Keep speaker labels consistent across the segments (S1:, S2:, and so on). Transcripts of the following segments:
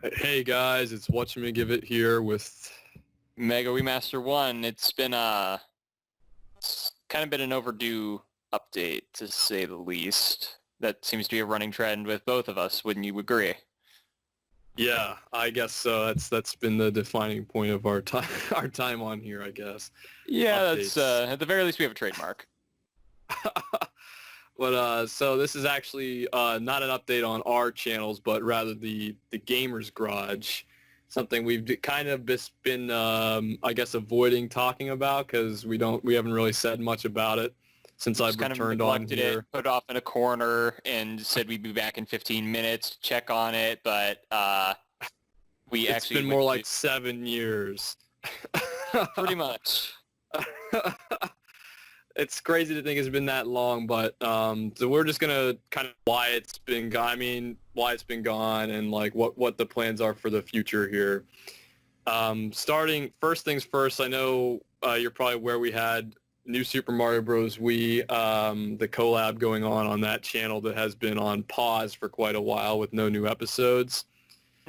S1: Hey guys, it's Whatja and Mega here with
S2: Mega Remaster 1. It's been it's kind of been an overdue update, to say the least. That seems to be a running trend with both of us, wouldn't you agree?
S1: yeah, I guess so. That's been the defining point of our time our time on here, I guess.
S2: Yeah, that's
S1: Updates.
S2: at the very least we have a trademark.
S1: But so this is actually not an update on our channels, but rather the Gamer's Garage. Something we've kind of been I guess avoiding talking about because we haven't really said much about it since I've
S2: Just kind of
S1: returned on
S2: neglected
S1: here.
S2: it, put it off in a corner, and said we'd be back in 15 minutes to check on it, but we
S1: It's
S2: actually
S1: been
S2: went
S1: more
S2: to
S1: like 7 years.
S2: pretty much.
S1: It's crazy to think it's been that long, but so we're just gonna kind of why it's been gone. I mean, why it's been gone, and like what the plans are for the future here. Starting first things first, I know you're probably aware we had New Super Mario Bros. Wii, the collab going on that channel that has been on pause for quite a while with no new episodes.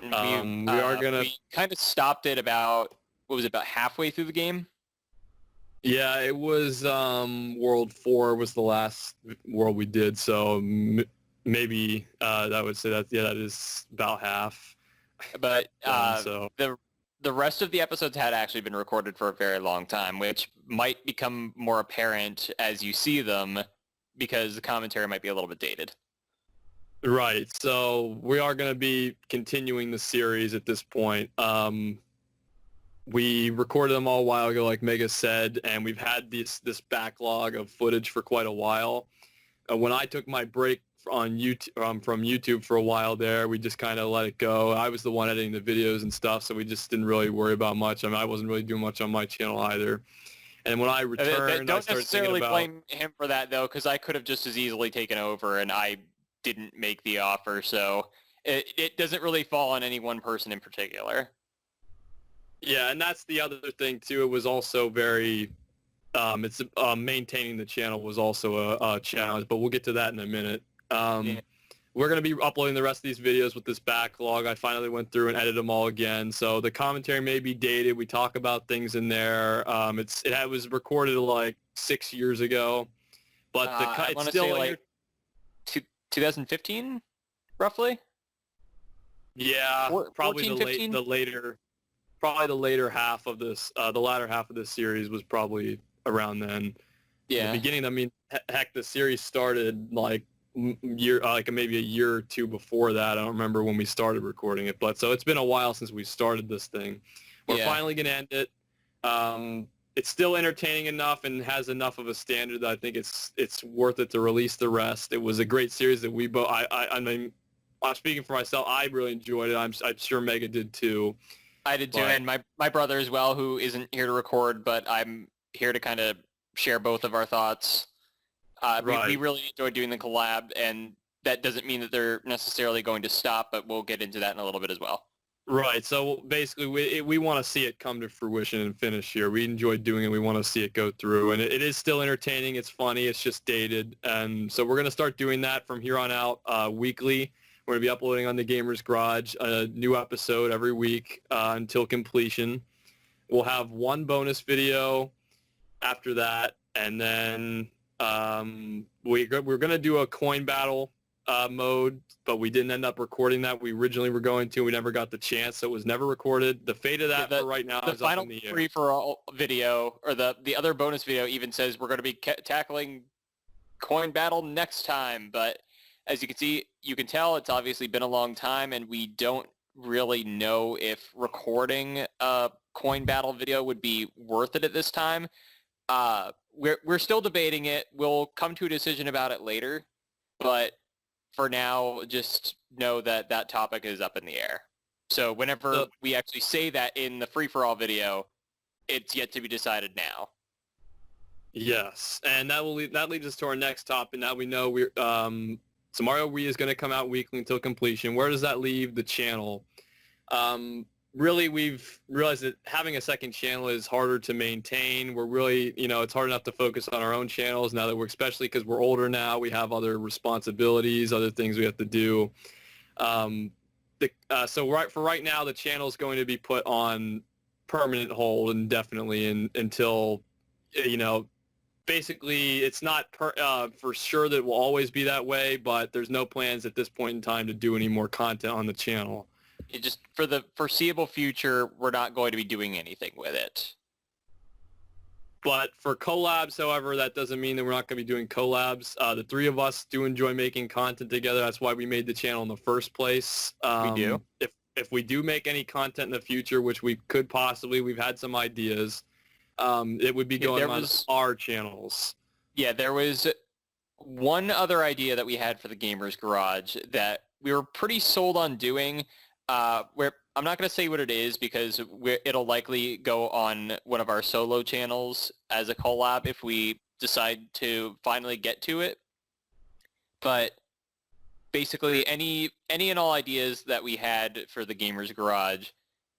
S1: We are gonna.
S2: We kind of stopped it about, what was it, about halfway through the game?
S1: Yeah, it was World 4 was the last world we did, so maybe I would say that, yeah, that is about half.
S2: But
S1: So
S2: the rest of the episodes had actually been recorded for a very long time, which might become more apparent as you see them because the commentary might be a little bit dated.
S1: right, so we are going to be continuing the series at this point. We recorded them all a while ago, like Mega said, and we've had this backlog of footage for quite a while. When I took my break on YouTube from YouTube for a while there, we just kind of let it go. I was the one editing the videos and stuff, so we just didn't really worry about much. I mean, I wasn't really doing much on my channel either. And when I returned, I
S2: Don't
S1: started thinking
S2: necessarily
S1: about.
S2: blame him for that, though, because I could have just as easily taken over, and I didn't make the offer, so it doesn't really fall on any one person in particular.
S1: Yeah, and that's the other thing too. It was also very, it's maintaining the channel was also a challenge, but we'll get to that in a minute.
S2: Yeah.
S1: We're going to be uploading the rest of these videos with this backlog. I finally went through and edited them all again, so the commentary may be dated. We talk about things in there. It was recorded like 6 years ago, but
S2: I
S1: it's
S2: want to
S1: still
S2: say
S1: in
S2: like 2015, roughly?
S1: yeah, probably
S2: 14, 15?
S1: probably the later half of this, the latter half of this series was probably around then. In the
S2: Yeah.
S1: beginning, I mean, heck, the series started like maybe a year or two before that. I don't remember when we started recording it, but so it's been a while since we started this thing. We're
S2: Yeah.
S1: finally gonna end it. It's still entertaining enough and has enough of a standard that I think it's worth it to release the rest. It was a great series that we both. I mean, I'm speaking for myself. I really enjoyed it. I'm sure Mega did too.
S2: I did too,
S1: But
S2: and my brother as well, who isn't here to record, but I'm here to kind of share both of our thoughts. We
S1: right.
S2: really enjoyed doing the collab, and that doesn't mean that they're necessarily going to stop, but we'll get into that in a little bit as well.
S1: Right. So basically, we want to see it come to fruition and finish here. We enjoyed doing it. We want to see it go through. And it is still entertaining. It's funny. It's just dated. And so we're going to start doing that from here on out weekly. We're going to be uploading on the Gamer's Garage a new episode every week until completion. We'll have one bonus video after that. And then we're going to do a coin battle mode, but we didn't end up recording that. We originally were going to. We never got the chance, so it was never recorded. The fate of that for right now
S2: The
S1: is up
S2: final
S1: in the air.
S2: free-for-all video, or the other bonus video even says we're going to be tackling coin battle next time, but as you can tell it's obviously been a long time, and we don't really know if recording a coin battle video would be worth it at this time. We're still debating it. We'll come to a decision about it later, but for now, just know that that topic is up in the air. So whenever we actually say that in the free-for-all video, it's yet to be decided now.
S1: Yes, and that leads us to our next topic. Now we know so Mario Wii is going to come out weekly until completion. Where does that leave the channel? Really, we've realized that having a second channel is harder to maintain. We're really, it's hard enough to focus on our own channels now that especially because we're older now, we have other responsibilities, other things we have to do. for right now, the channel is going to be put on permanent hold indefinitely until, basically it's not for sure that it will always be that way, but there's no plans at this point in time to do any more content on the channel.
S2: It just, for the foreseeable future, we're not going to be doing anything with it.
S1: But for collabs, however, that doesn't mean that we're not going to be doing collabs. The three of us do enjoy making content together. That's why we made the channel in the first place.
S2: We do.
S1: If we do make any content in the future, which we could possibly, we've had some ideas, it would be going on our channels. Yeah,
S2: there was one other idea that we had for the Gamers Garage that we were pretty sold on doing, where I'm not going to say what it is because it'll likely go on one of our solo channels as a collab if we decide to finally get to it. But basically, any and all ideas that we had for the Gamers Garage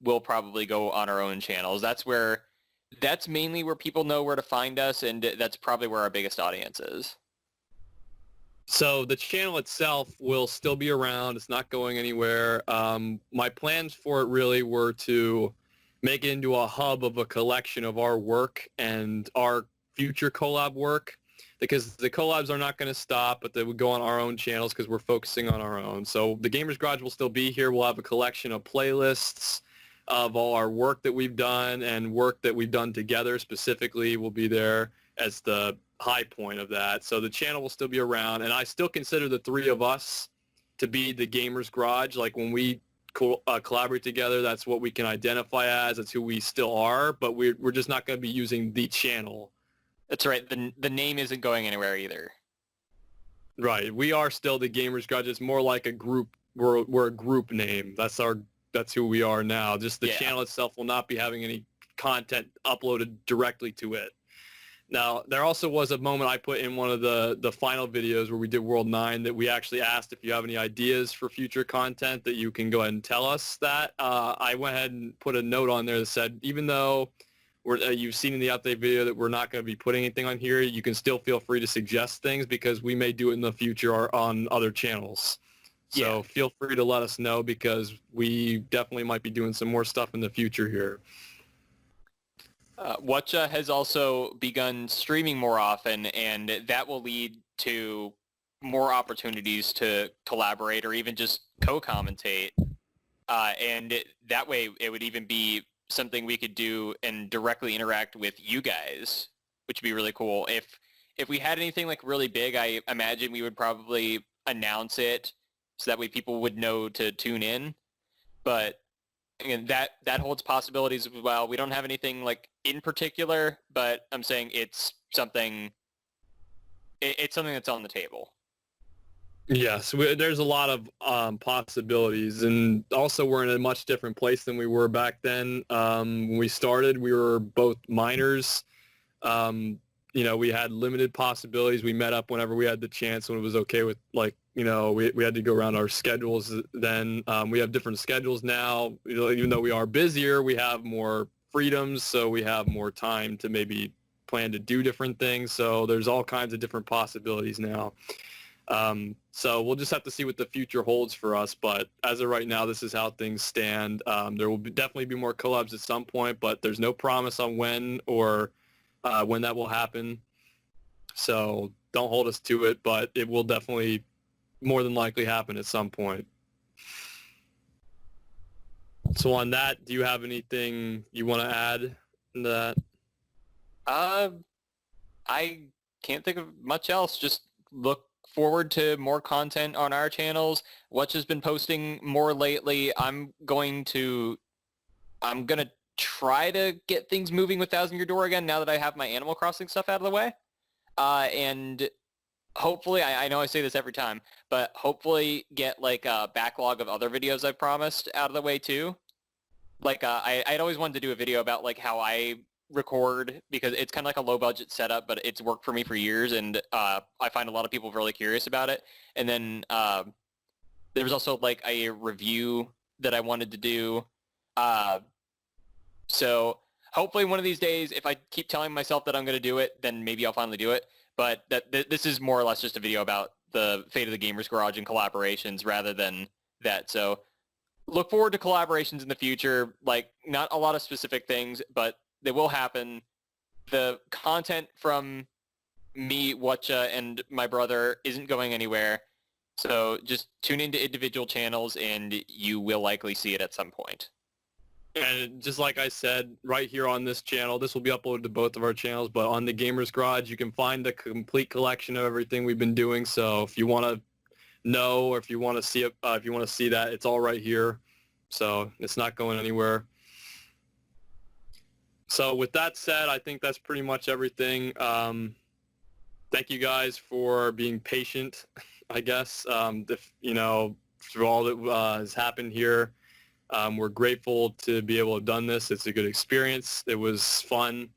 S2: will probably go on our own channels. That's mainly where people know where to find us, and that's probably where our biggest audience is.
S1: So the channel itself will still be around. It's not going anywhere. My plans for it really were to make it into a hub of a collection of our work and our future collab work, because the collabs are not going to stop, but they would go on our own channels because we're focusing on our own. So the Gamers Garage will still be here. We'll have a collection of playlists of all our work that we've done, and work that we've done together specifically will be there as the high point of that. So the channel will still be around, and I still consider the three of us to be the Gamers Garage. Like when we collaborate together, that's what we can identify as. That's who we still are, but we're just not going to be using the channel.
S2: That's right. The name isn't going anywhere either.
S1: Right. We are still the Gamers Garage. It's more like a group. We're a group name. That's who we are now. Just the channel itself will not be having any content uploaded directly to it. Now, there also was a moment I put in one of the final videos where we did World 9 that we actually asked if you have any ideas for future content that you can go ahead and tell us that. I went ahead and put a note on there that said, even though you've seen in the update video that we're not going to be putting anything on here, you can still feel free to suggest things because we may do it in the future or on other channels. So feel free to let us know because we definitely might be doing some more stuff in the future here.
S2: Whatja has also begun streaming more often, and that will lead to more opportunities to collaborate or even just co-commentate. And that way it would even be something we could do and directly interact with you guys, which would be really cool. If we had anything like really big, I imagine we would probably announce it so that way people would know to tune in. But again, that holds possibilities as well. We don't have anything like in particular, but I'm saying it's something that's on the table.
S1: Yes, there's a lot of possibilities, and also we're in a much different place than we were back then. When we started, we were both minors. We had limited possibilities. We met up whenever we had the chance, when it was okay with, like, we had to go around our schedules then. We have different schedules now. Even though we are busier, we have more freedoms, so we have more time to maybe plan to do different things. So there's all kinds of different possibilities now. So we'll just have to see what the future holds for us. But as of right now, this is how things stand. There will definitely be more collabs at some point, but there's no promise on when or when that will happen. So don't hold us to it, but it will definitely more than likely happen at some point. So on that, do you have anything you want to add to that?
S2: I can't think of much else. Just look forward to more content on our channels. Whatja's been posting more lately. I'm gonna try to get things moving with Thousand Year Door again now that I have my Animal Crossing stuff out of the way. And hopefully, I know I say this every time, but hopefully get like a backlog of other videos I've promised out of the way too. Like I'd always wanted to do a video about like how I record, because it's kind of like a low budget setup, but it's worked for me for years, and I find a lot of people really curious about it. And then there was also like a review that I wanted to do. So hopefully one of these days, if I keep telling myself that I'm going to do it, then maybe I'll finally do it. But this is more or less just a video about the fate of the Gamers Garage and collaborations rather than that. So look forward to collaborations in the future. Like, not a lot of specific things, but they will happen. The content from me, Whatja, and my brother isn't going anywhere. So just tune into individual channels and you will likely see it at some point.
S1: And just like I said, right here on this channel, this will be uploaded to both of our channels, but on the Gamer's Garage, you can find the complete collection of everything we've been doing. So if you want to know, or if you want to see it, if you want to see that, it's all right here. So it's not going anywhere. So with that said, I think that's pretty much everything. Thank you guys for being patient, I guess, through all that has happened here. We're grateful to be able to have done this. It's a good experience. It was fun.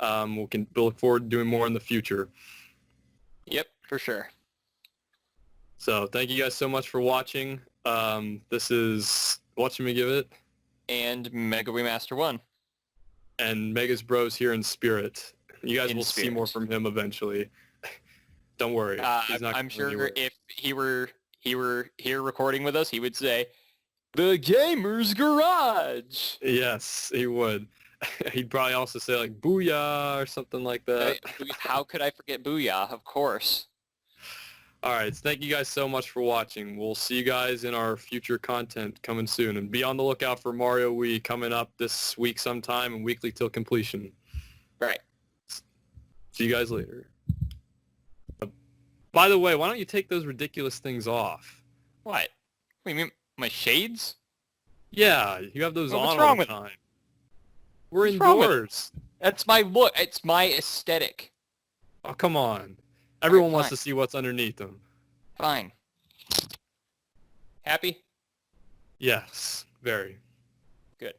S1: We'll look forward to doing more in the future.
S2: Yep, for sure.
S1: So thank you guys so much for watching. This is Whatja and Mega
S2: And Mega Remaster 1.
S1: and Mega's Bros here in spirit. You guys will see more from him eventually. Don't worry.
S2: I'm sure anywhere. If he were here recording with us, he would say, "The Gamer's Garage."
S1: Yes, he would. He'd probably also say like "Booyah" or something like that.
S2: How could I forget Booyah? Of course.
S1: All right. So thank you guys so much for watching. We'll see you guys in our future content coming soon. And be on the lookout for Mario Wii coming up this week sometime and weekly till completion.
S2: Right.
S1: See you guys later. By the way, why don't you take those ridiculous things off?
S2: What? What do you mean, my shades?
S1: Yeah, you have those on all the time. We're
S2: What's
S1: indoors.
S2: That's my look. It's my aesthetic.
S1: Oh, come on. Everyone wants to see what's underneath them.
S2: Fine. Happy?
S1: Yes, very.
S2: Good.